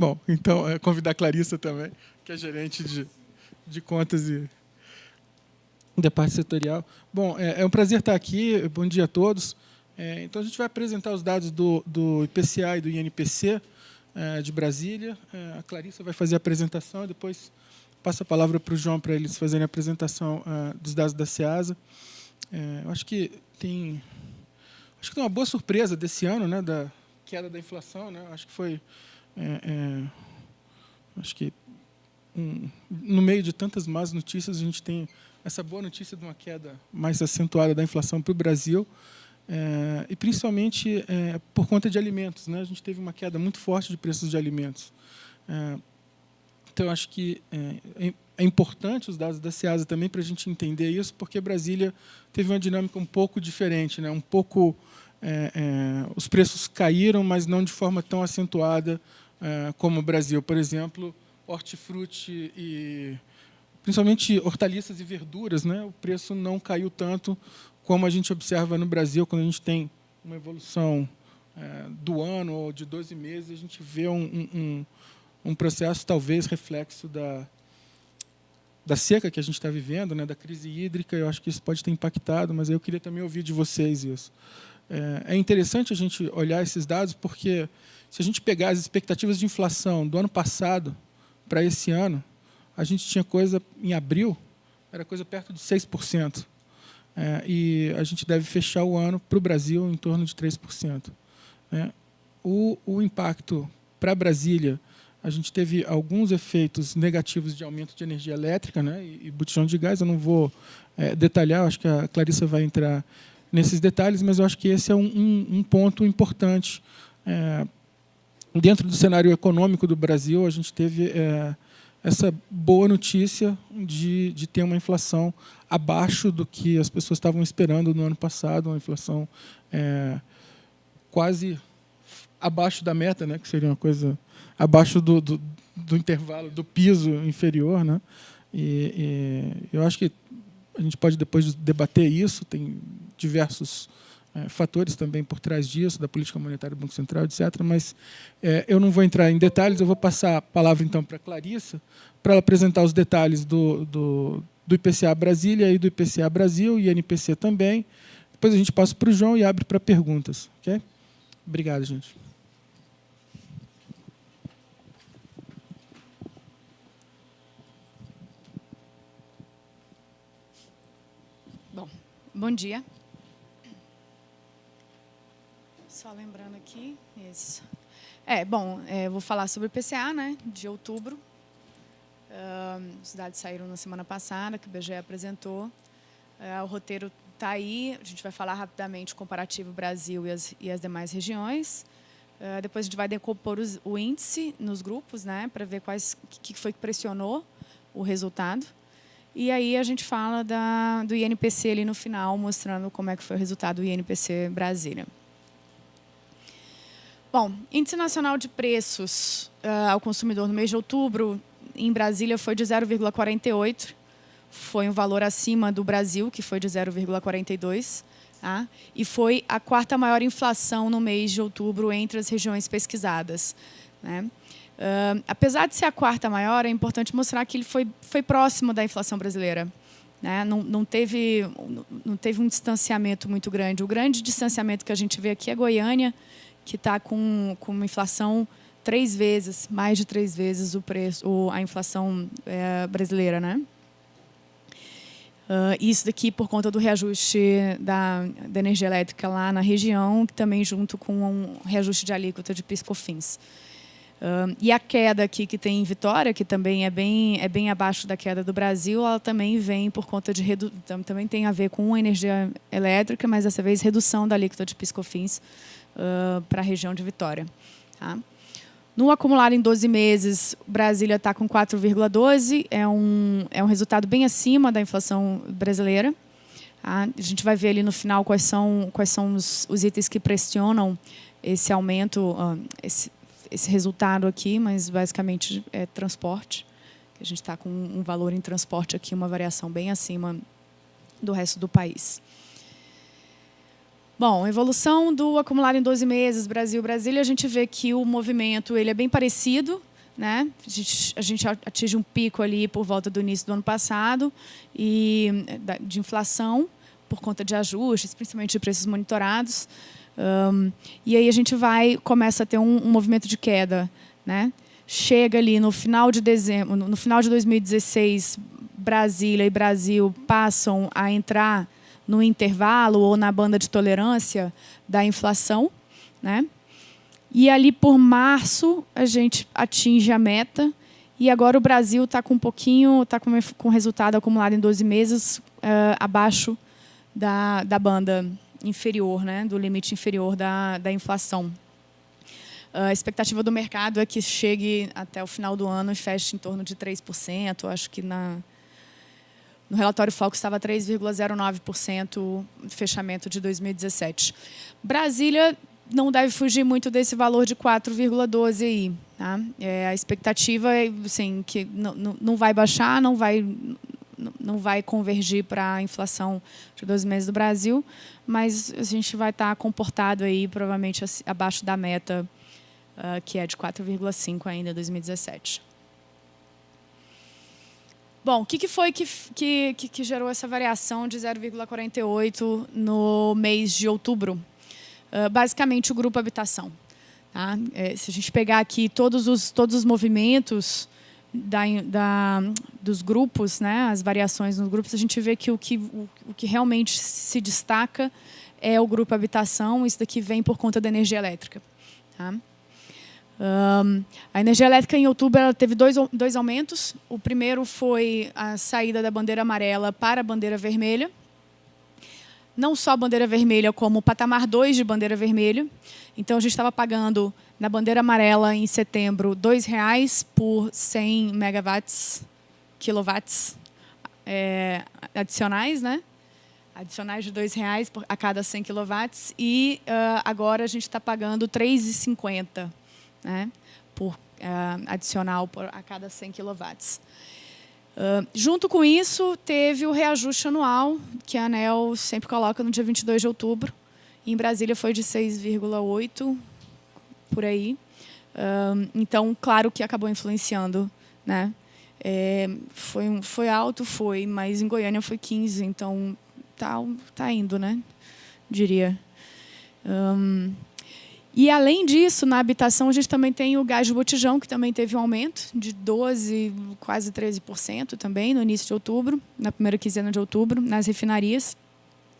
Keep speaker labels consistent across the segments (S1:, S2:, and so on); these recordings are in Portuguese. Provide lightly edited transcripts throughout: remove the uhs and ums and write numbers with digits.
S1: Bom, então, convidar a Clarissa também, que é gerente de contas e da parte setorial. Bom, é um prazer estar aqui. Bom dia a todos. Então, a gente vai apresentar os dados do IPCA e do INPC de Brasília. A Clarissa vai fazer a apresentação e depois passa a palavra para o João para eles fazerem a apresentação dos dados da Ceasa. Eu acho que tem uma boa surpresa desse ano, né, da queda da inflação, né? Acho que foi no meio de tantas más notícias, a gente tem essa boa notícia de uma queda mais acentuada da inflação para o Brasil, e principalmente por conta de alimentos, né? A gente teve uma queda muito forte de preços de alimentos. Então, acho que é importante os dados da Ceasa também para a gente entender isso, porque Brasília teve uma dinâmica um pouco diferente, né? Os preços caíram, mas não de forma tão acentuada como o Brasil. Por exemplo, hortifruti e principalmente hortaliças e verduras, né? O preço não caiu tanto como a gente observa no Brasil, quando a gente tem uma evolução do ano ou de 12 meses, a gente vê um processo talvez reflexo da seca que a gente está vivendo, né? Da crise hídrica. Eu acho que isso pode ter impactado, mas eu queria também ouvir de vocês isso. É interessante a gente olhar esses dados, porque se a gente pegar as expectativas de inflação do ano passado para esse ano, a gente tinha coisa, em abril, era coisa perto de 6%. E a gente deve fechar o ano, para o Brasil, em torno de 3%. O impacto para Brasília, a gente teve alguns efeitos negativos de aumento de energia elétrica, né, e botijão de gás. Eu não vou detalhar, acho que a Clarissa vai entrar nesses detalhes, mas eu acho que esse é um ponto importante. Dentro do cenário econômico do Brasil, a gente teve essa boa notícia de ter uma inflação abaixo do que as pessoas estavam esperando no ano passado, uma inflação quase abaixo da meta, né, que seria uma coisa abaixo do intervalo, do piso inferior, né? E eu acho que a gente pode depois debater isso, tem diversos fatores também por trás disso, da política monetária do Banco Central, etc. Mas eu não vou entrar em detalhes, eu vou passar a palavra, então, para a Clarissa, para ela apresentar os detalhes do IPCA Brasília e do IPCA Brasil, e INPC também. Depois a gente passa para o João e abre para perguntas. Okay? Obrigado, gente.
S2: Bom dia. Só lembrando aqui, isso. Vou falar sobre o IPCA, né, de outubro. Os dados saíram na semana passada, que o IBGE apresentou. O roteiro está aí, a gente vai falar rapidamente o comparativo Brasil e as demais regiões. Depois a gente vai decompor o índice nos grupos, né, para ver o que foi que pressionou o resultado. E aí a gente fala do INPC ali no final, mostrando como é que foi o resultado do INPC Brasília. Bom, Índice Nacional de Preços ao Consumidor no mês de outubro, em Brasília, foi de 0,48. Foi um valor acima do Brasil, que foi de 0,42. Tá? E foi a quarta maior inflação no mês de outubro entre as regiões pesquisadas, né? Apesar de ser a quarta maior, é importante mostrar que ele foi próximo da inflação brasileira, né? Não teve um distanciamento muito grande. O grande distanciamento que a gente vê aqui é Goiânia, que está com uma inflação mais de 3 vezes a inflação brasileira, né? Isso daqui por conta do reajuste da energia elétrica lá na região, também junto com um reajuste de alíquota de PIS/COFINS. E a queda aqui que tem em Vitória, que também é bem abaixo da queda do Brasil, ela também vem por conta de também tem a ver com a energia elétrica, mas dessa vez redução da alíquota de PIS/COFINS para a região de Vitória. Tá? No acumulado em 12 meses, Brasília está com 4,12, é um resultado bem acima da inflação brasileira. Tá? A gente vai ver ali no final quais são os itens que pressionam esse aumento, esse resultado aqui, mas basicamente é transporte. A gente está com um valor em transporte aqui, uma variação bem acima do resto do país. Bom, evolução do acumulado em 12 meses, Brasil-Brasília, a gente vê que o movimento ele é bem parecido, né? A gente atinge um pico ali por volta do início do ano passado de inflação, por conta de ajustes, principalmente de preços monitorados. E aí a gente começa a ter um movimento de queda, né? Chega ali no final de dezembro, no final de 2016, Brasília e Brasil passam a entrar no intervalo ou na banda de tolerância da inflação, né? E ali por março a gente atinge a meta e agora o Brasil está com com resultado acumulado em 12 meses abaixo da banda inferior, né? Do limite inferior da inflação. A expectativa do mercado é que chegue até o final do ano e feche em torno de 3%. Acho que no relatório Focus estava 3,09% fechamento de 2017. Brasília não deve fugir muito desse valor de 4,12 aí. Tá? A expectativa é assim, que não vai baixar, não vai convergir para a inflação de 12 meses do Brasil, mas a gente vai estar comportado aí, provavelmente abaixo da meta, que é de 4,5 ainda em 2017. Bom, o que foi que gerou essa variação de 0,48 no mês de outubro? Basicamente, o grupo habitação. Tá? Se a gente pegar aqui todos os movimentos dos grupos, né, as variações nos grupos, a gente vê que o que realmente se destaca é o grupo habitação. Isso daqui vem por conta da energia elétrica. Tá? A energia elétrica, em outubro, ela teve dois aumentos. O primeiro foi a saída da bandeira amarela para a bandeira vermelha. Não só a bandeira vermelha, como o patamar 2 de bandeira vermelha. Então, a gente estava pagando, na bandeira amarela, em setembro, R$ 2,00 por 100 quilowatts adicionais, né? Adicionais de R$ 2,00 a cada 100 quilowatts. E agora a gente está pagando R$ 3,50, né? Por adicional a cada 100 quilowatts. Junto com isso, teve o reajuste anual, que a ANEEL sempre coloca no dia 22 de outubro. Em Brasília foi de 6,8, por aí. Então, claro que acabou influenciando, né? Foi alto, mas em Goiânia foi 15, então tá indo, né? Diria. E, além disso, na habitação, a gente também tem o gás de botijão, que também teve um aumento de 12%, quase 13% também, no início de outubro, na primeira quinzena de outubro, nas refinarias,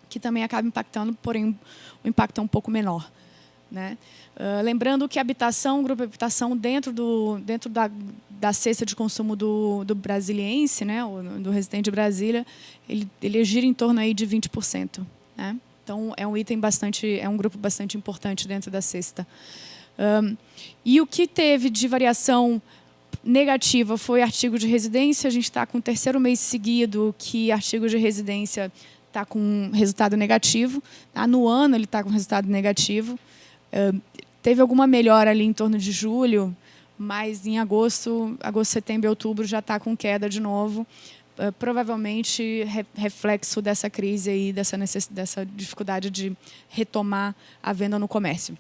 S2: que também acaba impactando, porém o impacto é um pouco menor. Né? Lembrando que a habitação, o grupo habitação, dentro da cesta de consumo do brasiliense, né, do residente de Brasília, ele gira em torno aí de 20%. Né? Então, é um grupo bastante importante dentro da cesta. E o que teve de variação negativa foi artigo de residência. A gente está com o terceiro mês seguido que artigo de residência está com resultado negativo. Tá? No ano, ele está com resultado negativo. Teve alguma melhora ali em torno de julho, mas em agosto, setembro e outubro já está com queda de novo. Provavelmente reflexo dessa crise aí, dessa dificuldade de retomar a venda no comércio.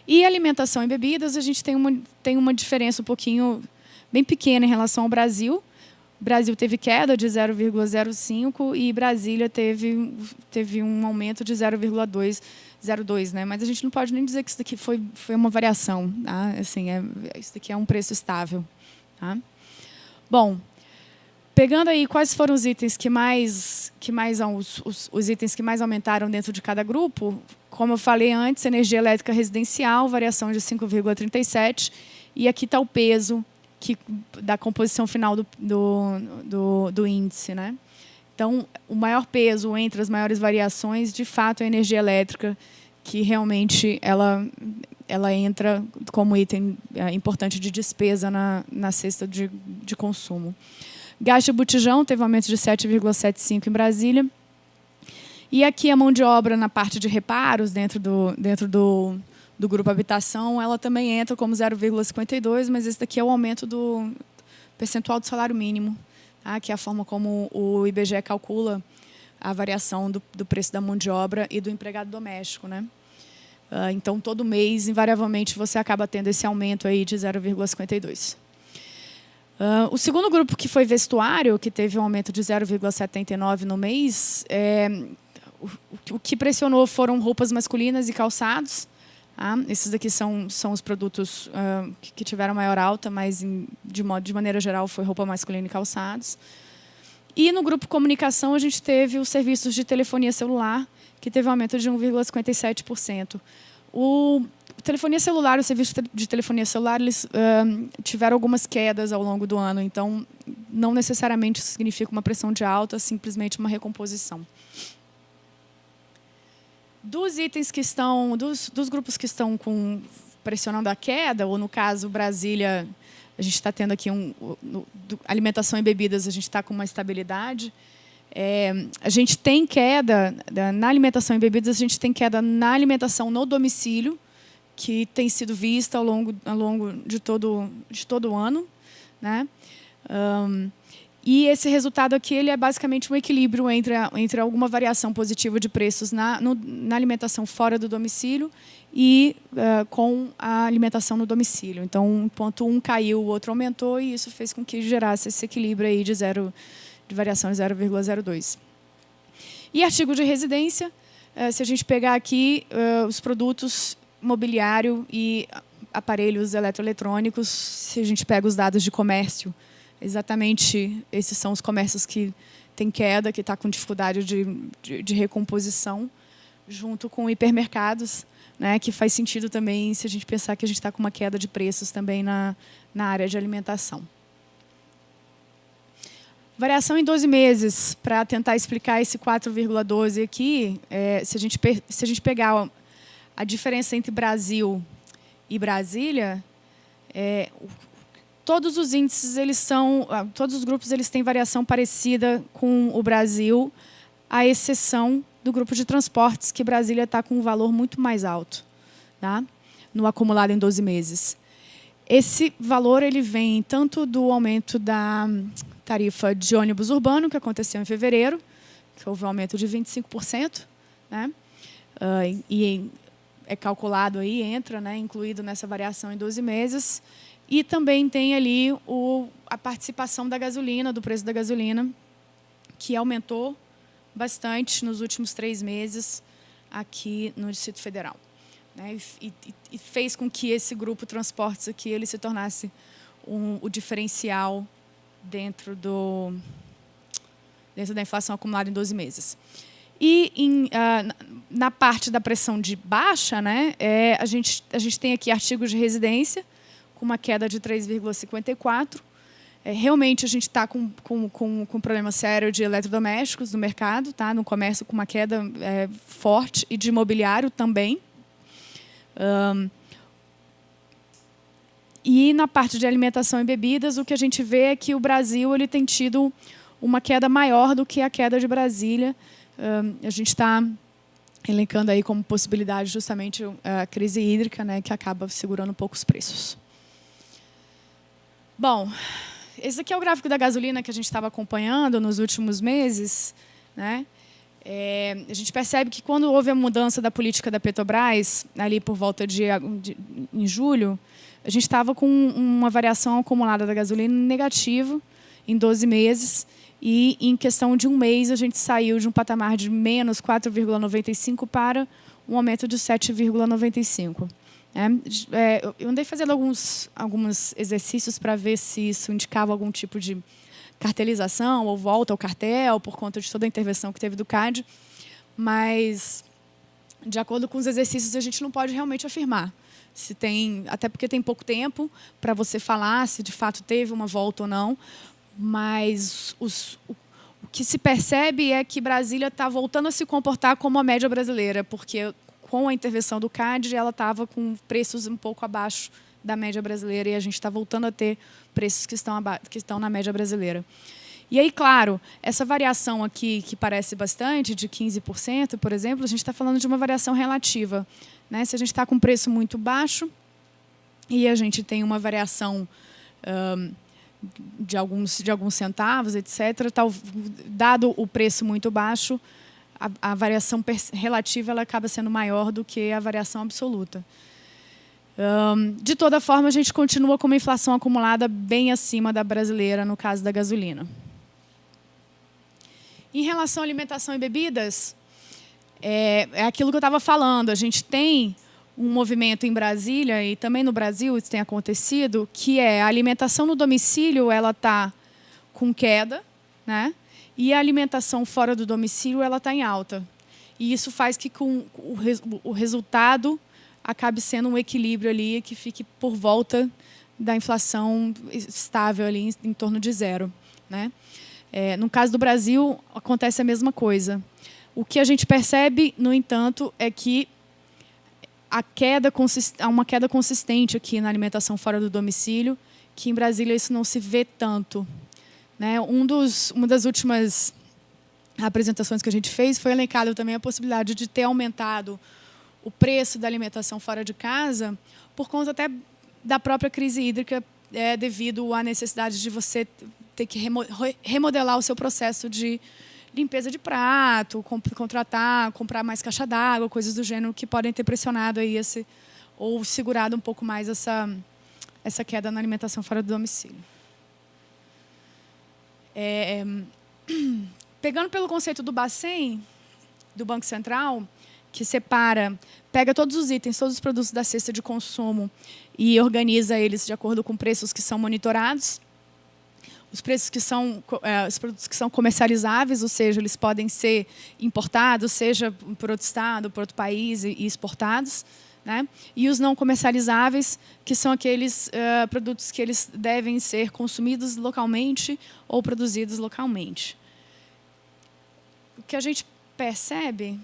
S2: E alimentação e bebidas, a gente tem uma diferença um pouquinho bem pequena em relação ao Brasil. O Brasil teve queda de 0,05 e Brasília teve um aumento de 0,02, né? Mas a gente não pode nem dizer que isso daqui foi uma variação. Tá? Assim, isso daqui é um preço estável. Tá? Bom, pegando aí quais foram os itens os itens que mais aumentaram dentro de cada grupo, como eu falei antes, energia elétrica residencial, variação de 5,37, e aqui está o peso da composição final do índice. Né? Então, o maior peso entre as maiores variações, de fato, é a energia elétrica, que realmente ela entra como item importante de despesa na cesta de consumo. Gás de botijão teve um aumento de 7,75 em Brasília. E aqui a mão de obra na parte de reparos, dentro do grupo habitação, ela também entra como 0,52, mas esse daqui é o aumento do percentual do salário mínimo, tá? Que é a forma como o IBGE calcula a variação do preço da mão de obra e do empregado doméstico. Né? Então, todo mês, invariavelmente, você acaba tendo esse aumento aí de 0,52. O segundo grupo, que foi vestuário, que teve um aumento de 0,79 no mês, o que pressionou foram roupas masculinas e calçados. Esses daqui são os produtos que tiveram maior alta, mas, de maneira geral, foi roupa masculina e calçados. E, no grupo comunicação, a gente teve os serviços de telefonia celular, que teve um aumento de 1,57%. Telefonia celular, o serviço de telefonia celular, eles tiveram algumas quedas ao longo do ano. Então, não necessariamente isso significa uma pressão de alta, simplesmente uma recomposição. Dos itens que estão, dos grupos que estão pressionando a queda, ou no caso Brasília, a gente está tendo aqui alimentação e bebidas, a gente está com uma estabilidade. A gente tem queda na alimentação e bebidas, a gente tem queda na alimentação no domicílio, que tem sido vista ao longo de todo o ano, né? E esse resultado aqui ele é basicamente um equilíbrio entre alguma variação positiva de preços na alimentação fora do domicílio e com a alimentação no domicílio. Então, enquanto um caiu, o outro aumentou, e isso fez com que gerasse esse equilíbrio aí de variação de 0,02. E artigo de residência, se a gente pegar aqui os produtos mobiliário e aparelhos eletroeletrônicos, se a gente pega os dados de comércio, exatamente esses são os comércios que têm queda, que está com dificuldade de recomposição, junto com hipermercados, né, que faz sentido também se a gente pensar que a gente está com uma queda de preços também na área de alimentação. Variação em 12 meses, para tentar explicar esse 4,12 aqui, se a gente pegar a diferença entre Brasil e Brasília, todos os índices, todos os grupos eles têm variação parecida com o Brasil, à exceção do grupo de transportes, que Brasília está com um valor muito mais alto, tá? No acumulado em 12 meses. Esse valor ele vem tanto do aumento da tarifa de ônibus urbano, que aconteceu em fevereiro, que houve um aumento de 25%, né? E é calculado aí, entra, né, incluído nessa variação em 12 meses. E também tem ali a participação da gasolina, do preço da gasolina, que aumentou bastante nos últimos 3 meses aqui no Distrito Federal, né? E fez com que esse grupo transportes aqui ele se tornasse o diferencial dentro da inflação acumulada em 12 meses. E na parte da pressão de baixa, né, a gente tem aqui artigos de residência, com uma queda de 3,54%. Realmente, a gente está com um problema sério de eletrodomésticos no mercado, tá? No comércio, com uma queda forte, e de imobiliário também. E na parte de alimentação e bebidas, o que a gente vê é que o Brasil ele tem tido uma queda maior do que a queda de Brasília. A gente está elencando aí como possibilidade justamente a crise hídrica, né, que acaba segurando um pouco os preços. Bom, esse aqui é o gráfico da gasolina que a gente estava acompanhando nos últimos meses, né? A gente percebe que quando houve a mudança da política da Petrobras, ali por volta em julho, a gente estava com uma variação acumulada da gasolina negativa em 12 meses, e em questão de um mês a gente saiu de um patamar de menos 4,95 para um aumento de 7,95. Eu andei fazendo alguns exercícios para ver se isso indicava algum tipo de cartelização ou volta ao cartel por conta de toda a intervenção que teve do CAD, mas, de acordo com os exercícios, a gente não pode realmente afirmar se tem, até porque tem pouco tempo para você falar se de fato teve uma volta ou não, mas o que se percebe é que Brasília está voltando a se comportar como a média brasileira, porque com a intervenção do CAD, ela estava com preços um pouco abaixo da média brasileira, e a gente está voltando a ter preços que estão na média brasileira. E aí, claro, essa variação aqui, que parece bastante, de 15%, por exemplo, a gente está falando de uma variação relativa, né? Se a gente está com um preço muito baixo e a gente tem uma variação de alguns centavos, etc., dado o preço muito baixo, a variação relativa ela acaba sendo maior do que a variação absoluta. De toda forma, a gente continua com uma inflação acumulada bem acima da brasileira, no caso da gasolina. Em relação à alimentação e bebidas, é aquilo que eu estava falando. A gente tem um movimento em Brasília e também no Brasil isso tem acontecido, que é a alimentação no domicílio ela está com queda, né? E a alimentação fora do domicílio ela está em alta. E isso faz que o resultado acabe sendo um equilíbrio ali que fique por volta da inflação estável ali em torno de zero, né? No caso do Brasil, acontece a mesma coisa. O que a gente percebe, no entanto, é que há uma queda consistente aqui na alimentação fora do domicílio, que em Brasília isso não se vê tanto, né? Uma das últimas apresentações que a gente fez foi elencado também a possibilidade de ter aumentado o preço da alimentação fora de casa por conta até da própria crise hídrica, devido à necessidade de você ter que remodelar o seu processo de limpeza de prato, comprar mais caixa d'água, coisas do gênero que podem ter pressionado aí ou segurado um pouco mais essa queda na alimentação fora do domicílio. Pegando pelo conceito do Bacen, do Banco Central, que pega todos os itens, todos os produtos da cesta de consumo e organiza eles de acordo com preços que são monitorados. Os produtos que são comercializáveis, ou seja, eles podem ser importados, seja por outro estado, por outro país e exportados, né? E os não comercializáveis, que são aqueles produtos que eles devem ser consumidos localmente ou produzidos localmente. O que a gente percebe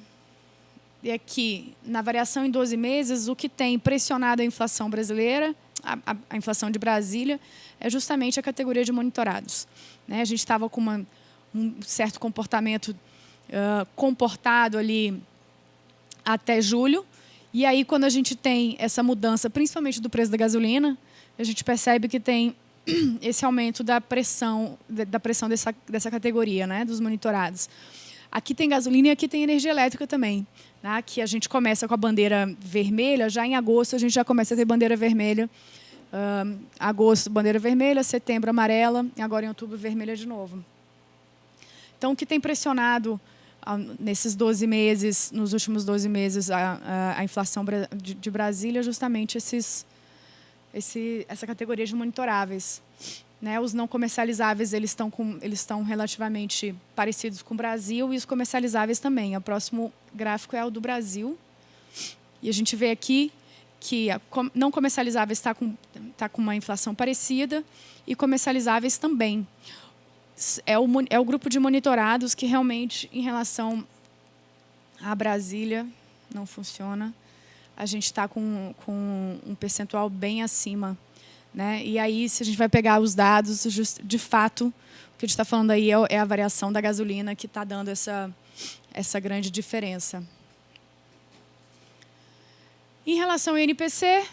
S2: é que, na variação em 12 meses, o que tem pressionado a inflação brasileira, a inflação de Brasília, é justamente a categoria de monitorados, né? A gente estava com um certo comportamento comportado ali até julho, e aí, quando a gente tem essa mudança, principalmente do preço da gasolina, a gente percebe que tem esse aumento da pressão dessa categoria, né, dos monitorados. Aqui tem gasolina e aqui tem energia elétrica também, né, que a gente começa com a bandeira vermelha, já em agosto a gente já começa a ter bandeira vermelha. Agosto, bandeira vermelha, setembro, amarela, e agora em outubro, vermelha de novo. Então, o que tem pressionado nesses 12 meses, nos últimos 12 meses, a inflação de Brasília é justamente essa categoria de monitoráveis, né? Os não comercializáveis eles estão relativamente parecidos com o Brasil, e os comercializáveis também. O próximo gráfico é o do Brasil. E a gente vê aqui que não comercializáveis está com uma inflação parecida e comercializáveis também. É o grupo de monitorados que realmente, em relação a Brasília, não funciona. A gente está com um percentual bem acima, né? E aí, se a gente vai pegar os dados, de fato, o que a gente está falando aí é a variação da gasolina que está dando essa grande diferença. Em relação ao INPC,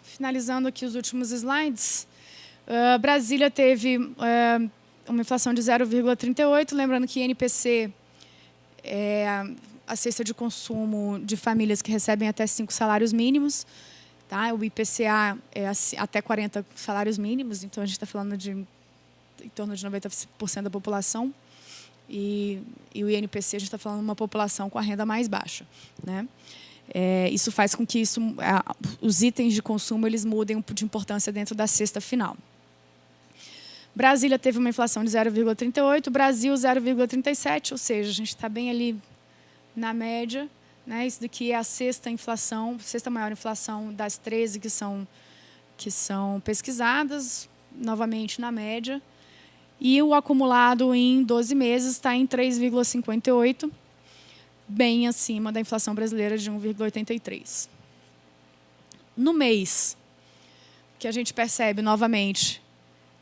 S2: finalizando aqui os últimos slides, Brasília teve uma inflação de 0,38, lembrando que INPC é a cesta de consumo de famílias que recebem até 5 salários mínimos, tá? O IPCA é até 40 salários mínimos, então a gente está falando de em torno de 90% da população, e o INPC a gente está falando de uma população com a renda mais baixa, né? Isso faz com que os itens de consumo eles mudem de importância dentro da cesta final. Brasília teve uma inflação de 0,38, Brasil 0,37, ou seja, a gente está bem ali na média, né? Isso daqui é a sexta maior inflação das 13 que são pesquisadas, novamente na média. E o acumulado em 12 meses está em 3,58, bem acima da inflação brasileira de 1,83. No mês, o que a gente percebe novamente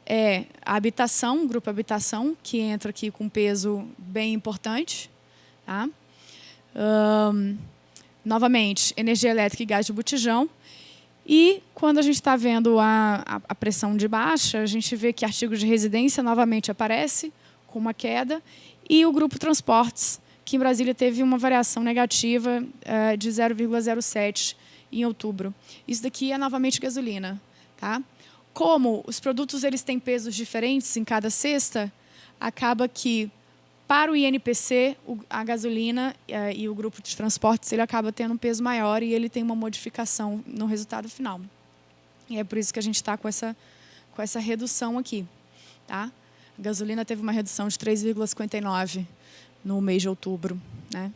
S2: é a habitação, o grupo habitação, que entra aqui com peso bem importante. Tá? Novamente, energia elétrica e gás de botijão. E, quando a gente está vendo a pressão de baixa, a gente vê que artigos de residência novamente aparece com uma queda, e o grupo transportes, Aqui em Brasília teve uma variação negativa de 0,07 em outubro. Isso daqui é novamente gasolina. Tá? Como os produtos eles têm pesos diferentes em cada cesta, acaba que, para o INPC, a gasolina e o grupo de transportes ele acaba tendo um peso maior e ele tem uma modificação no resultado final. E é por isso que a gente está com essa redução aqui. Tá? A gasolina teve uma redução de 3,59 no mês de outubro. Né?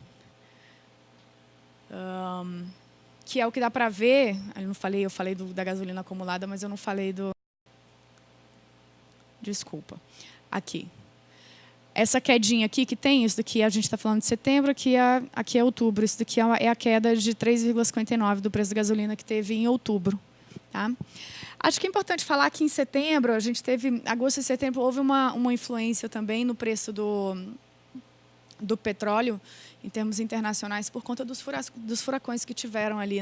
S2: Que é o que dá para ver, eu falei da gasolina acumulada, mas eu não falei do... Desculpa. Aqui. Essa quedinha aqui que tem, isso daqui a gente está falando de setembro, aqui é outubro. Isso daqui é a queda de 3,59 do preço da gasolina que teve em outubro. Tá? Acho que é importante falar que em setembro, a gente teve, agosto e setembro, houve uma influência também no preço do petróleo, em termos internacionais, por conta dos furacões que tiveram ali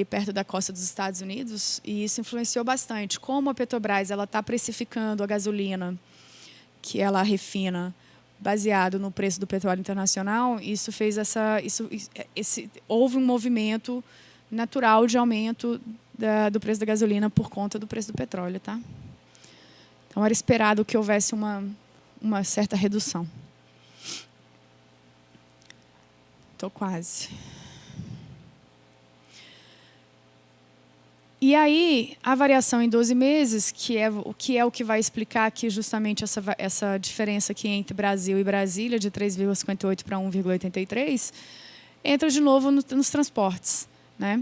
S2: perto da costa dos Estados Unidos, e isso influenciou bastante. Como a Petrobras está precificando a gasolina que ela refina baseado no preço do petróleo internacional, isso fez houve um movimento natural de aumento do preço da gasolina por conta do preço do petróleo. Tá? Então, era esperado que houvesse uma certa redução. Estou quase. E aí, a variação em 12 meses, que é o que vai explicar aqui justamente essa diferença aqui entre Brasil e Brasília, de 3,58 para 1,83, entra de novo nos transportes. Né?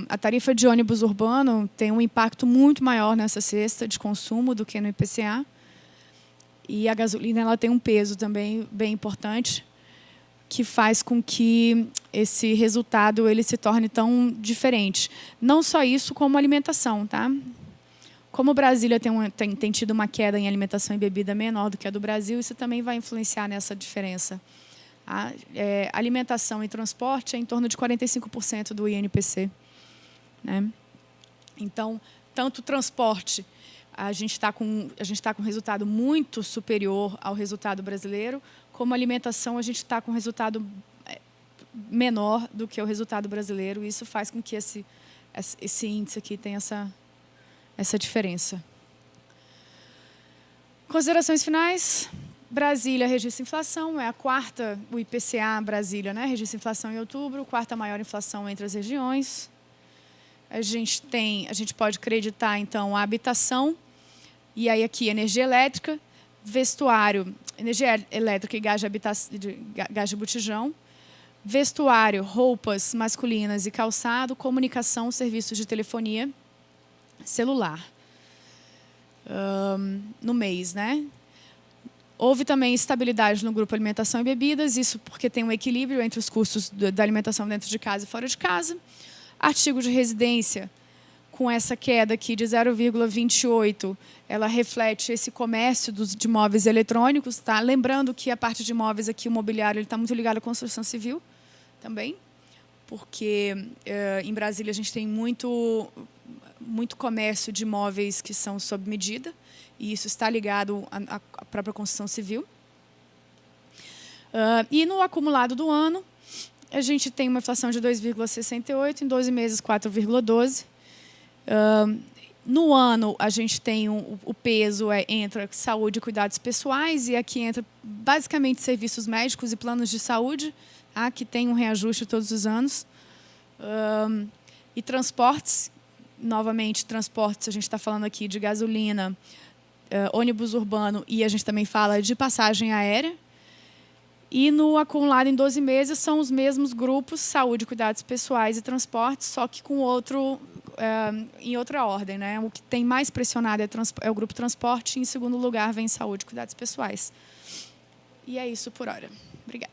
S2: A tarifa de ônibus urbano tem um impacto muito maior nessa cesta de consumo do que no IPCA. E a gasolina ela tem um peso também bem importante, que faz com que esse resultado ele se torne tão diferente. Não só isso, como alimentação. Tá? Como Brasília tem tido uma queda em alimentação e bebida menor do que a do Brasil, isso também vai influenciar nessa diferença. A alimentação e transporte é em torno de 45% do INPC. Né? Então, tanto o transporte, a gente está com um resultado muito superior ao resultado brasileiro, como alimentação, a gente está com um resultado menor do que o resultado brasileiro. E isso faz com que esse índice aqui tenha essa diferença. Considerações finais. Brasília registra inflação, é a quarta, o IPCA Brasília, né, registra inflação em outubro, quarta maior inflação entre as regiões. A gente pode acreditar, então, a habitação, e aí aqui energia elétrica, vestuário, energia elétrica e gás de botijão, vestuário, roupas masculinas e calçado, comunicação, serviços de telefonia, celular. No mês, né? Houve também estabilidade no grupo alimentação e bebidas, isso porque tem um equilíbrio entre os custos da alimentação dentro de casa e fora de casa. Artigo de residência, com essa queda aqui de 0,28, ela reflete esse comércio de móveis eletrônicos. Tá? Lembrando que a parte de móveis aqui, o mobiliário, está muito ligado à construção civil também, porque em Brasília a gente tem muito comércio de móveis que são sob medida, e isso está ligado à própria construção civil. E no acumulado do ano, a gente tem uma inflação de 2,68, em 12 meses 4,12. No ano, a gente tem o peso entra saúde e cuidados pessoais, e aqui entra basicamente serviços médicos e planos de saúde, tá? Que tem um reajuste todos os anos. E transportes, novamente, transportes, a gente está falando aqui de gasolina, ônibus urbano, e a gente também fala de passagem aérea. E no acumulado em 12 meses são os mesmos grupos, saúde, cuidados pessoais e transportes, só que com em outra ordem. Né? O que tem mais pressionado é o grupo transporte, e em segundo lugar vem saúde e cuidados pessoais. E é isso por hora. Obrigada.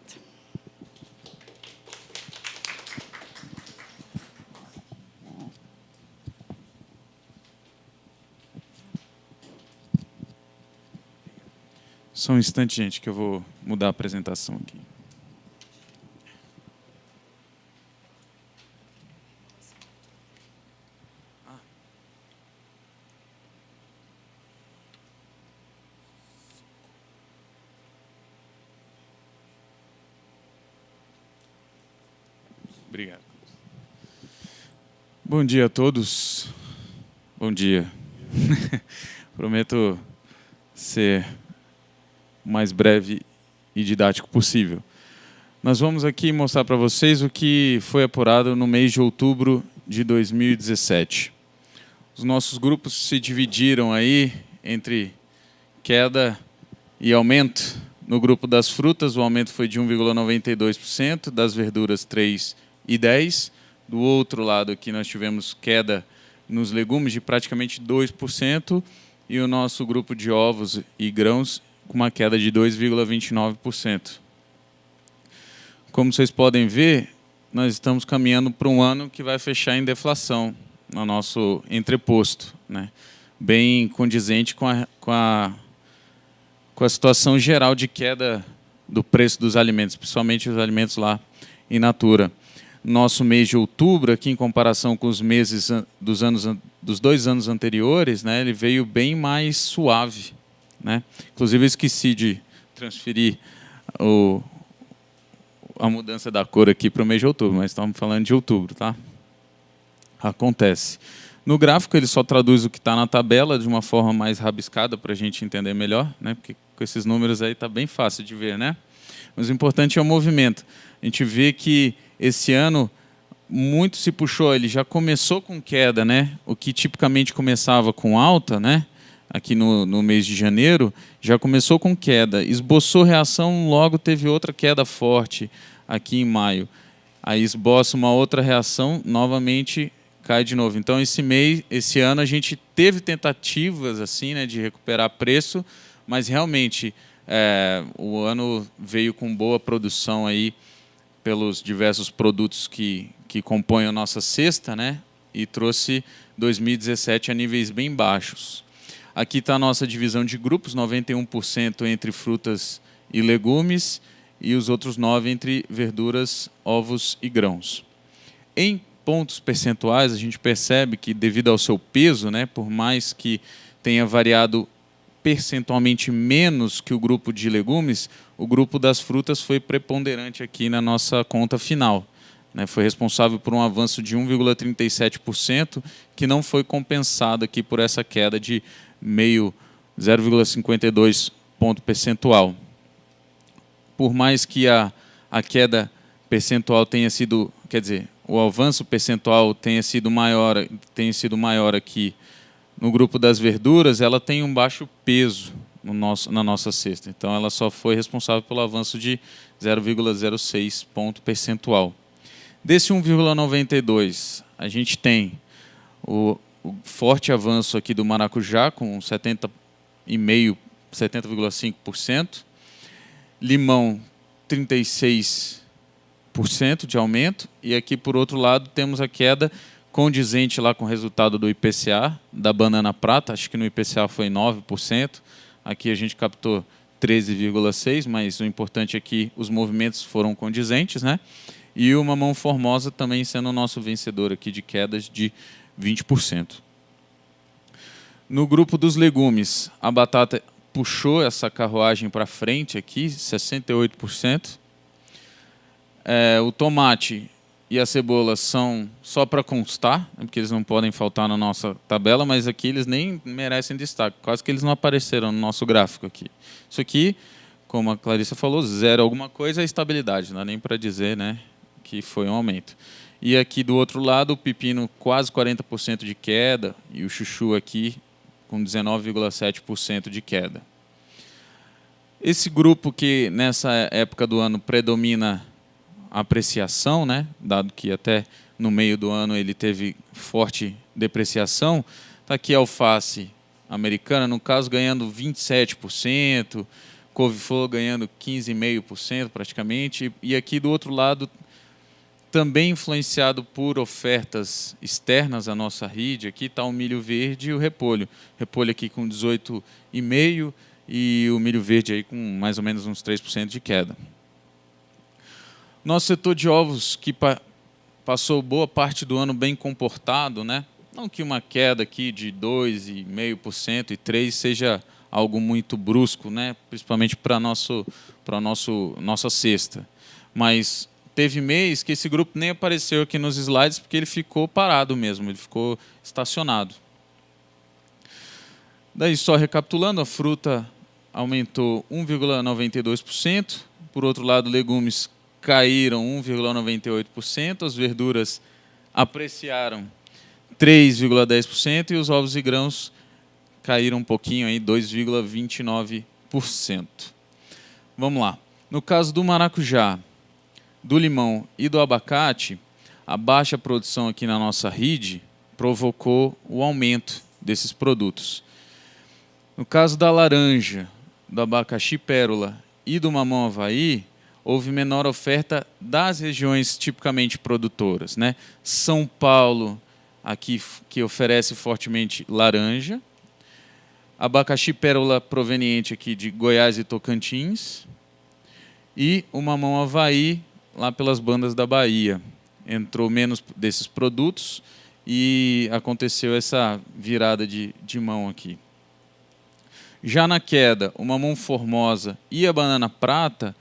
S3: Só um instante, gente, que eu vou mudar a apresentação aqui. Obrigado. Bom dia a todos. Bom dia. Prometo ser o mais breve e didático possível. Nós vamos aqui mostrar para vocês o que foi apurado no mês de outubro de 2017. Os nossos grupos se dividiram aí entre queda e aumento. No grupo das frutas, o aumento foi de 1,92%, das verduras 3,10%. Do outro lado aqui nós tivemos queda nos legumes de praticamente 2%, e o nosso grupo de ovos e grãos com uma queda de 2,29%. Como vocês podem ver, nós estamos caminhando para um ano que vai fechar em deflação no nosso entreposto, né? Bem condizente com a situação geral de queda do preço dos alimentos, principalmente os alimentos lá in natura. Nosso mês de outubro, aqui em comparação com os meses dos 2 anos anteriores, né, ele veio bem mais suave, né? Inclusive, eu esqueci de transferir a mudança da cor aqui para o mês de outubro, mas estamos falando de outubro, tá? Acontece. No gráfico, ele só traduz o que está na tabela de uma forma mais rabiscada para a gente entender melhor, né? Porque com esses números aí está bem fácil de ver, né? Mas o importante é o movimento. A gente vê que esse ano muito se puxou, ele já começou com queda, né? O que tipicamente começava com alta, né? Aqui no mês de janeiro, já começou com queda, esboçou reação, logo teve outra queda forte aqui em maio. Aí esboça uma outra reação, novamente cai de novo. Então esse ano a gente teve tentativas assim, né, de recuperar preço, mas realmente o ano veio com boa produção aí pelos diversos produtos que compõem a nossa cesta, né, e trouxe 2017 a níveis bem baixos. Aqui está a nossa divisão de grupos, 91% entre frutas e legumes e os outros 9% entre verduras, ovos e grãos. Em pontos percentuais, a gente percebe que, devido ao seu peso, né, por mais que tenha variado percentualmente menos que o grupo de legumes, o grupo das frutas foi preponderante aqui na nossa conta final. Foi responsável por um avanço de 1,37%, que não foi compensado aqui por essa queda de 0,52 ponto percentual. Por mais que a queda percentual tenha sido, quer dizer, o avanço percentual tenha sido maior aqui no grupo das verduras, ela tem um baixo peso na nossa cesta. Então, ela só foi responsável pelo avanço de 0,06 ponto percentual. Desse 1,92, a gente tem o forte avanço aqui do maracujá, com 70,5%. Limão, 36% de aumento. E aqui, por outro lado, temos a queda condizente lá com o resultado do IPCA, da banana prata. Acho que no IPCA foi 9%. Aqui a gente captou 13,6%, mas o importante é que os movimentos foram condizentes, né? E o mamão formosa também sendo o nosso vencedor aqui de quedas de 20%. No grupo dos legumes, a batata puxou essa carruagem para frente aqui, 68%. O tomate e a cebola são só para constar, né, porque eles não podem faltar na nossa tabela, mas aqui eles nem merecem destaque, quase que eles não apareceram no nosso gráfico aqui. Isso aqui, como a Clarissa falou, 0 alguma coisa é estabilidade, não dá nem para dizer, né, que foi um aumento. E aqui do outro lado, o pepino quase 40% de queda e o chuchu aqui com 19,7% de queda. Esse grupo que nessa época do ano predomina a apreciação, né, dado que até no meio do ano ele teve forte depreciação, está aqui a alface americana, no caso ganhando 27%, couve-flor ganhando 15,5% praticamente, e aqui do outro lado também influenciado por ofertas externas à nossa rede, aqui está o milho verde e o repolho. Repolho aqui com 18,5% e o milho verde aí com mais ou menos uns 3% de queda. Nosso setor de ovos, que passou boa parte do ano bem comportado, né? Não que uma queda aqui de 2,5% e 3% seja algo muito brusco, né? Principalmente para nossa cesta. Mas teve mês que esse grupo nem apareceu aqui nos slides porque ele ficou parado mesmo, ele ficou estacionado. Daí, só recapitulando, a fruta aumentou 1,92%. Por outro lado, legumes caíram 1,98%. As verduras apreciaram 3,10% e os ovos e grãos caíram um pouquinho, aí 2,29%. Vamos lá. No caso do maracujá, do limão e do abacate, a baixa produção aqui na nossa rede provocou o aumento desses produtos. No caso da laranja, do abacaxi pérola e do mamão Havaí, houve menor oferta das regiões tipicamente produtoras, né? São Paulo, aqui que oferece fortemente laranja, abacaxi pérola proveniente aqui de Goiás e Tocantins, e o mamão Havaí lá pelas bandas da Bahia. Entrou menos desses produtos e aconteceu essa virada de mão aqui. Já na queda, o mamão formosa e a banana prata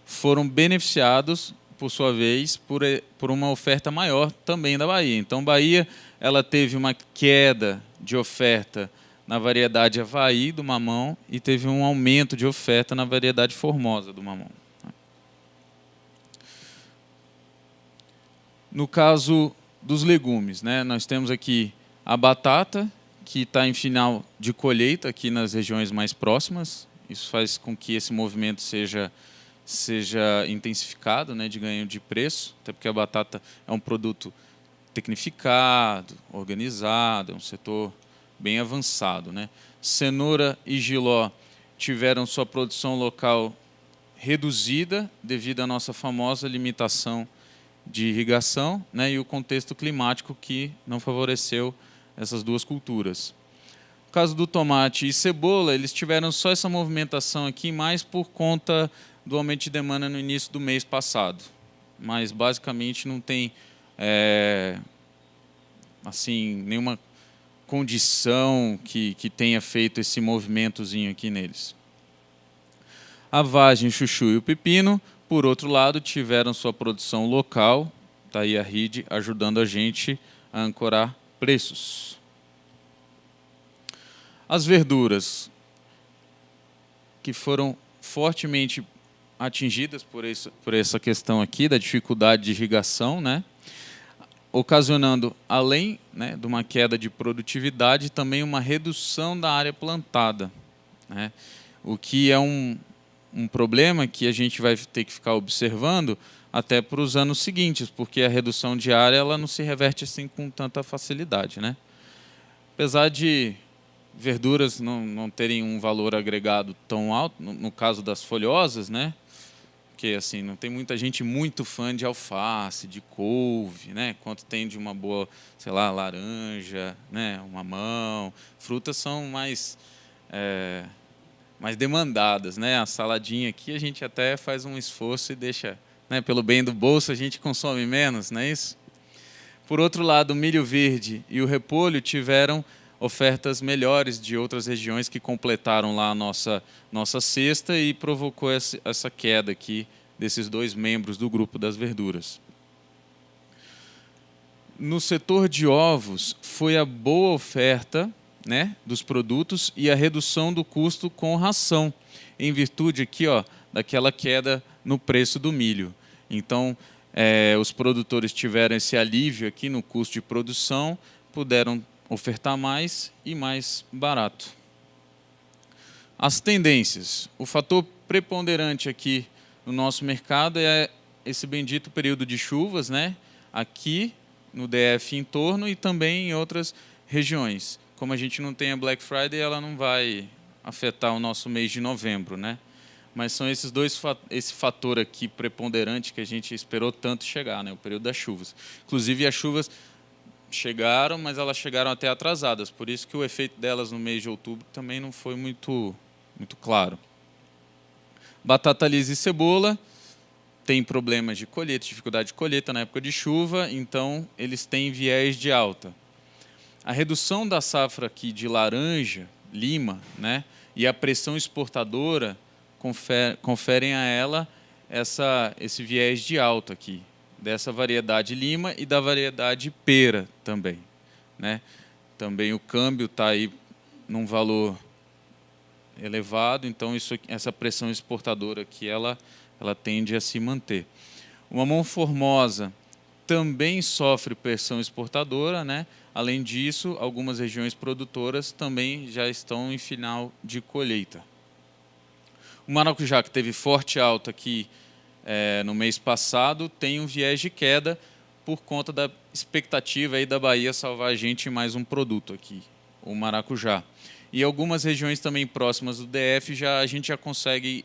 S3: foram beneficiados, por sua vez, por uma oferta maior também da Bahia. Então, Bahia ela teve uma queda de oferta na variedade Havaí do mamão e teve um aumento de oferta na variedade formosa do mamão. No caso dos legumes, né, nós temos aqui a batata, que está em final de colheita aqui nas regiões mais próximas. Isso faz com que esse movimento seja intensificado, né, de ganho de preço, até porque a batata é um produto tecnificado, organizado, é um setor bem avançado, né? Cenoura e jiló tiveram sua produção local reduzida devido à nossa famosa limitação de irrigação, né, e o contexto climático que não favoreceu essas duas culturas. No caso do tomate e cebola, eles tiveram só essa movimentação aqui mais por conta do aumento de demanda no início do mês passado. Mas, basicamente, não tem assim, nenhuma condição que tenha feito esse movimentozinho aqui neles. A vagem, o chuchu e o pepino, por outro lado, tiveram sua produção local. Está aí a RID ajudando a gente a ancorar preços. As verduras, que foram fortemente atingidas por essa questão aqui da dificuldade de irrigação, né, ocasionando, além, né, de uma queda de produtividade, também uma redução da área plantada, né, o que é um problema que a gente vai ter que ficar observando até para os anos seguintes, porque a redução de área ela não se reverte assim com tanta facilidade, né? Apesar de verduras não terem um valor agregado tão alto, no caso das folhosas, né? Porque assim, não tem muita gente muito fã de alface, de couve, né? Quanto tem de uma boa, sei lá, laranja, né? Um mamão. Frutas são mais demandadas, né? A saladinha aqui a gente até faz um esforço e deixa, né, pelo bem do bolso a gente consome menos, não é isso? Por outro lado, o milho verde e o repolho tiveram ofertas melhores de outras regiões que completaram lá a nossa cesta e provocou essa queda aqui desses dois membros do grupo das verduras. No setor de ovos, foi a boa oferta, né, dos produtos e a redução do custo com ração, em virtude aqui, ó, daquela queda no preço do milho. Então, os produtores tiveram esse alívio aqui no custo de produção, puderam ofertar mais e mais barato. As tendências. O fator preponderante aqui no nosso mercado é esse bendito período de chuvas, né, aqui no DF em torno e também em outras regiões. Como a gente não tem a Black Friday, ela não vai afetar o nosso mês de novembro, né? Mas são esse fator aqui preponderante que a gente esperou tanto chegar, né? O período das chuvas. Inclusive, as chuvas chegaram, mas elas chegaram até atrasadas. Por isso que o efeito delas no mês de outubro também não foi muito claro. Batata lisa e cebola tem problemas de colheita, dificuldade de colheita na época de chuva, então eles têm viés de alta. A redução da safra aqui de laranja, lima, né, e a pressão exportadora conferem a ela esse viés de alta aqui, dessa variedade Lima e da variedade Pera também, né? Também o câmbio está aí num valor elevado, então essa pressão exportadora aqui ela tende a se manter. O mamão formosa também sofre pressão exportadora, né? Além disso, algumas regiões produtoras também já estão em final de colheita. O maracujá, que teve forte alta aqui no mês passado, tem um viés de queda por conta da expectativa aí da Bahia salvar a gente em mais um produto aqui, o maracujá. E algumas regiões também próximas do DF a gente já consegue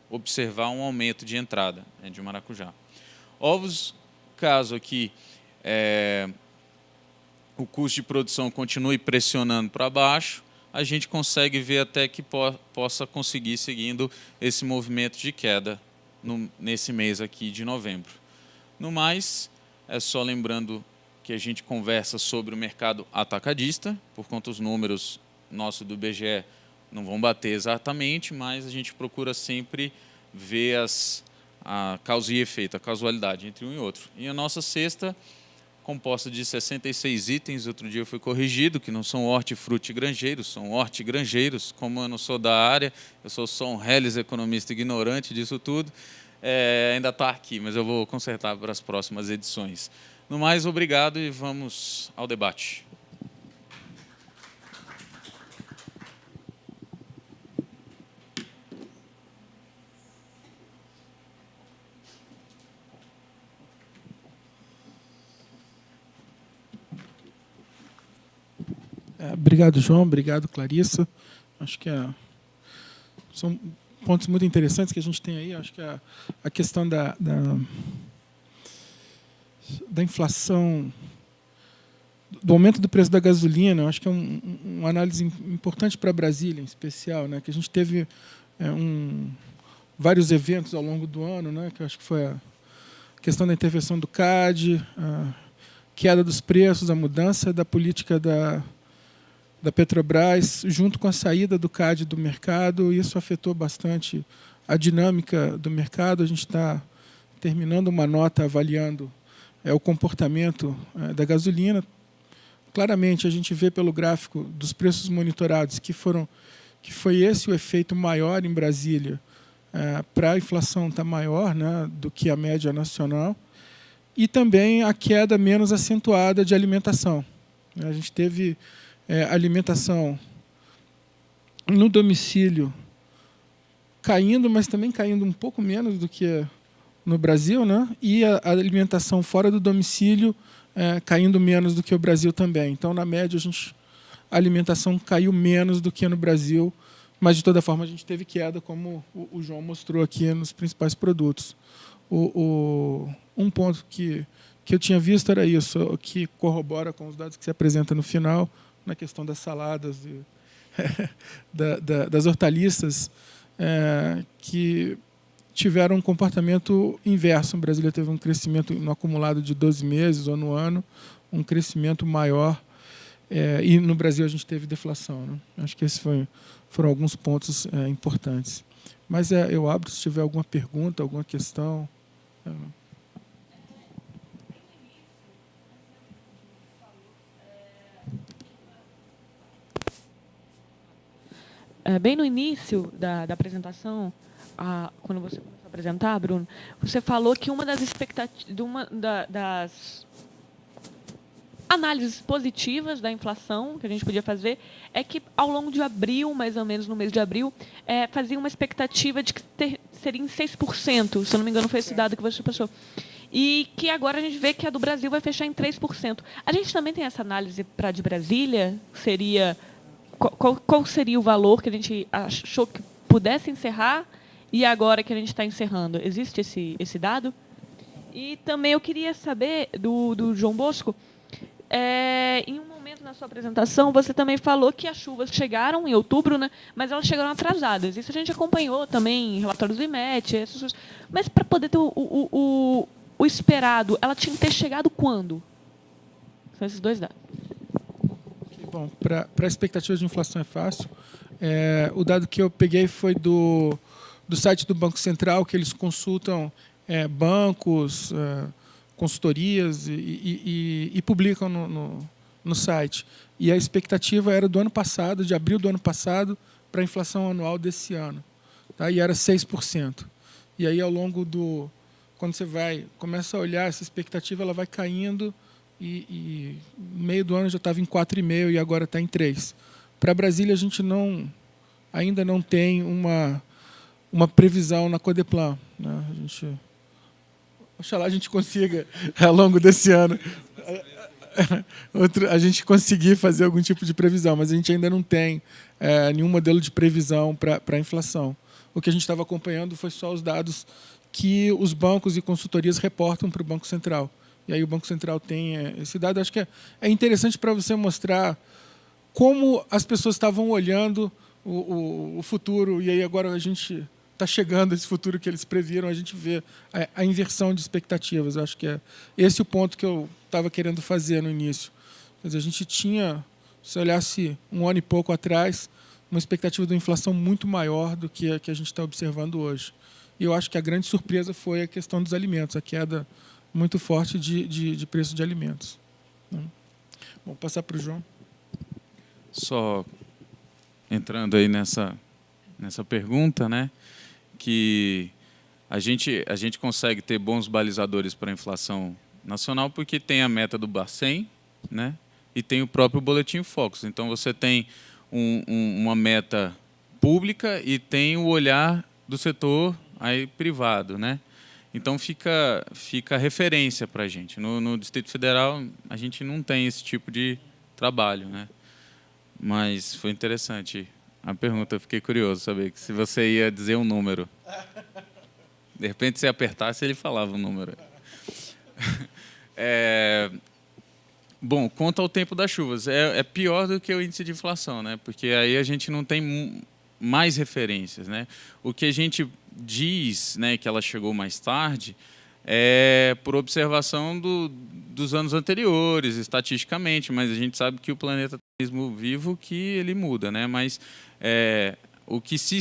S3: observar um aumento de entrada, né, de maracujá. Ovos, caso aqui o custo de produção continue pressionando para baixo, a gente consegue ver até que possa conseguir seguindo esse movimento de queda nesse mês aqui de novembro. No mais, é só lembrando que a gente conversa sobre o mercado atacadista, por conta dos números nossos do IBGE não vão bater exatamente, mas a gente procura sempre ver a causa e efeito, a causalidade entre um e outro. E a nossa cesta, composta de 66 itens, outro dia foi corrigido, que não são hortifruti granjeiros, são hortigranjeiros. Como eu não sou da área, eu sou só um reles economista ignorante disso tudo, ainda está aqui, mas eu vou consertar para as próximas edições. No mais, obrigado e vamos ao debate.
S1: Obrigado, João. Obrigado, Clarissa. Acho que são pontos muito interessantes que a gente tem aí. Acho que a questão da inflação, do aumento do preço da gasolina, acho que é uma análise importante para Brasília, em especial, né? Que a gente teve vários eventos ao longo do ano, né? Que eu acho que foi a questão da intervenção do CAD, a queda dos preços, a mudança da política da Petrobras, junto com a saída do CAD do mercado. Isso afetou bastante a dinâmica do mercado. A gente está terminando uma nota avaliando o comportamento da gasolina. Claramente, a gente vê pelo gráfico dos preços monitorados que foi esse o efeito maior em Brasília, para a inflação estar maior, né, do que a média nacional, e também a queda menos acentuada de alimentação. A gente teve alimentação no domicílio caindo, mas também caindo um pouco menos do que no Brasil, né? E a alimentação fora do domicílio caindo menos do que o Brasil também. Então, na média, a alimentação caiu menos do que no Brasil, mas, de toda forma, a gente teve queda, como o João mostrou aqui nos principais produtos. Um ponto que eu tinha visto era isso, que corrobora com os dados que se apresentam no final, na questão das saladas, das hortaliças, que tiveram um comportamento inverso. O Brasil teve um crescimento no acumulado de 12 meses ou no ano, um crescimento maior, e no Brasil a gente teve deflação, né? Acho que esses foram alguns pontos importantes. Mas eu abro se tiver alguma pergunta, alguma questão.
S4: Bem no início da apresentação, quando você começou a apresentar, Bruno, você falou que uma das das análises positivas da inflação que a gente podia fazer é que, ao longo de abril, mais ou menos no mês de abril, fazia uma expectativa de que seria em 6%, se eu não me engano, foi esse dado que você passou. E que agora a gente vê que a do Brasil vai fechar em 3%. A gente também tem essa análise para a de Brasília? Qual seria o valor que a gente achou que pudesse encerrar e agora que a gente está encerrando? Existe esse dado? E também eu queria saber do João Bosco, em um momento na sua apresentação, você também falou que as chuvas chegaram em outubro, né, mas elas chegaram atrasadas. Isso a gente acompanhou também em relatórios do IMET. Mas, para poder ter o esperado, ela tinha que ter chegado quando? São esses dois dados.
S1: Bom, para a expectativa de inflação é fácil. O dado que eu peguei foi do do site do Banco Central, que eles consultam bancos, consultorias e publicam no site. E a expectativa era do ano passado, de abril do ano passado, para a inflação anual desse ano. Tá? E era 6%. E aí, ao longo do... Quando você começa a olhar, essa expectativa ela vai caindo e no meio do ano já estava em 4,5% e agora está em 3%. Para Brasília, a gente ainda não tem uma previsão na Codeplan. Né? Oxalá a gente consiga, ao longo desse ano, a gente conseguir fazer algum tipo de previsão, mas a gente ainda não tem nenhum modelo de previsão para a inflação. O que a gente estava acompanhando foi só os dados que os bancos e consultorias reportam para o Banco Central. E aí o Banco Central tem esse dado. Acho que é interessante para você mostrar como as pessoas estavam olhando o futuro, e aí agora a gente está chegando a esse futuro que eles previram, a gente vê a inversão de expectativas. Eu acho que é esse o ponto que eu estava querendo fazer no início. Quer dizer, a gente tinha, se olhasse um ano e pouco atrás, uma expectativa de inflação muito maior do que a gente está observando hoje. E eu acho que a grande surpresa foi a questão dos alimentos, a queda muito forte de preço de alimentos. Vou passar para o João.
S3: Só entrando aí nessa pergunta, né, que a gente consegue ter bons balizadores para a inflação nacional porque tem a meta do Bacen, né, e tem o próprio Boletim Focus. Então, você tem uma meta pública e tem o olhar do setor aí privado, né? Então fica referência para a gente. No Distrito Federal a gente não tem esse tipo de trabalho, né? Mas foi interessante a pergunta. Eu fiquei curioso saber se você ia dizer um número. De repente, se apertasse, ele falava um número. Bom, quanto ao tempo das chuvas, é pior do que o índice de inflação, né? Porque aí a gente não tem mais referências, né? O que a gente diz, né, que ela chegou mais tarde é por observação dos anos anteriores, estatisticamente, mas a gente sabe que o planeta é um organismo vivo que ele muda, né? Mas o que se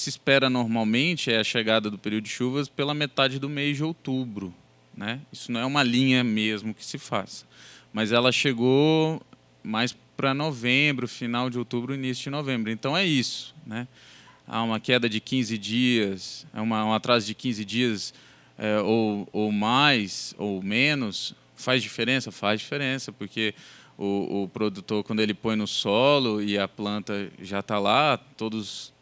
S3: espera normalmente é a chegada do período de chuvas pela metade do mês de outubro, né? Isso não é uma linha mesmo que se faça. Mas ela chegou mais para novembro, final de outubro, início de novembro. Então é isso, né? Há uma queda de 15 dias, um atraso de 15 dias ou mais ou menos. Faz diferença? Faz diferença, porque o produtor, quando ele põe no solo e a planta já está lá, todos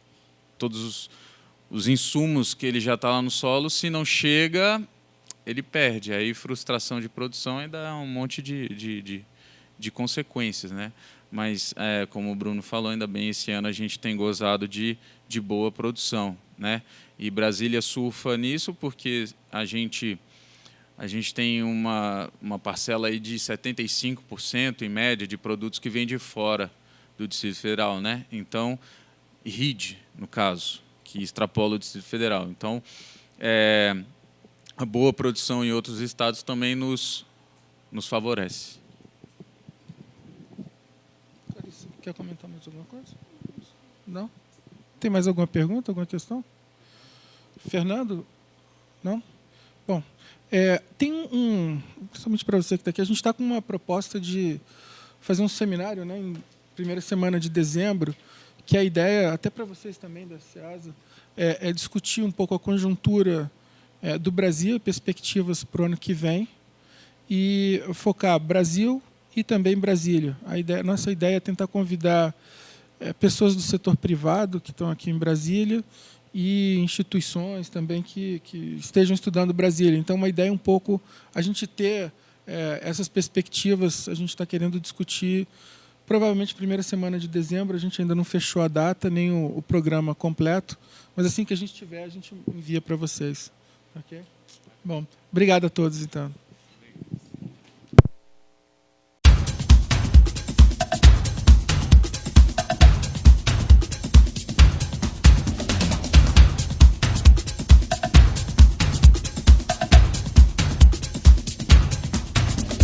S3: os insumos que ele já está lá no solo, se não chega, ele perde. Aí frustração de produção e dá um monte de consequências, né? Mas, como o Bruno falou, ainda bem, esse ano a gente tem gozado de boa produção, né? E Brasília surfa nisso porque a gente tem uma parcela aí de 75%, em média, de produtos que vêm de fora do Distrito Federal, né? Então, RID, no caso, que extrapola o Distrito Federal. Então, a boa produção em outros estados também nos favorece.
S1: Quer comentar mais alguma coisa? Não? Tem mais alguma pergunta, alguma questão? Fernando? Não? Bom, tem principalmente para você que está aqui, a gente está com uma proposta de fazer um seminário, né, em primeira semana de dezembro, que a ideia, até para vocês também da SEASA, é discutir um pouco a conjuntura do Brasil, perspectivas para o ano que vem, e focar Brasil e também Brasília. Nossa ideia é tentar convidar pessoas do setor privado que estão aqui em Brasília e instituições também que estejam estudando Brasília. Então, uma ideia um pouco a gente ter essas perspectivas, a gente está querendo discutir provavelmente primeira semana de dezembro. A gente ainda não fechou a data, nem o programa completo, mas assim que a gente tiver, a gente envia para vocês. Ok? Bom, obrigado a todos, então.